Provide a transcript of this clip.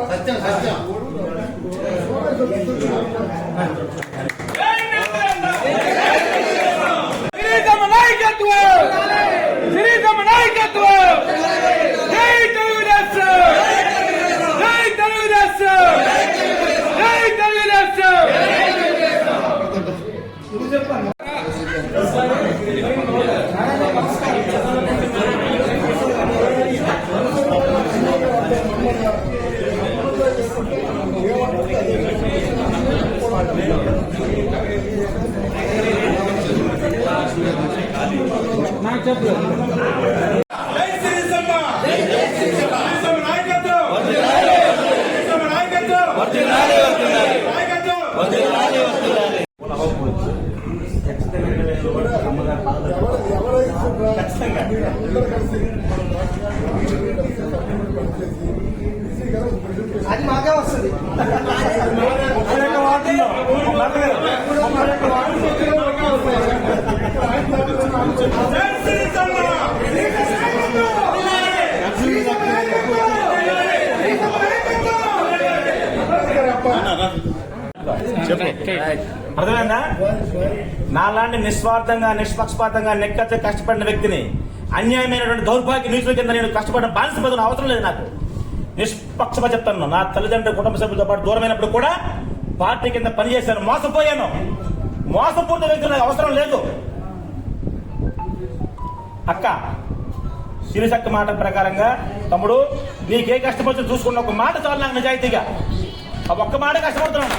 సత్యం సత్యం అది మాకే వస్తుంది. అర్థమైందా? నాలాంటి నిస్వార్థంగా నిష్పక్షపాతంగా నెక్కచ్చ కష్టపడిన వ్యక్తిని అన్యాయమైనటువంటి దౌర్భాగ్య న్యూస్ల కింద నేను కష్టపడిన బానిసపదం అవసరం లేదు. నాకు నిష్పక్షప చెప్తాను. నా తల్లిదండ్రులు కుటుంబ సభ్యులతో పాటు దూరమైనప్పుడు కూడా పార్టీ కింద పనిచేశాను. మోసపోయాను. మోసపూర్త వ్యక్తులు నాకు అవసరం లేదు. అక్క శిరీషక్క మాట ప్రకారంగా తమ్ముడు నీకే కష్టం వచ్చి చూసుకున్న ఒక మాట చాలు నాకు నిజాయితీగా. ఆ ఒక్క మాట కష్టపడుతున్నాను.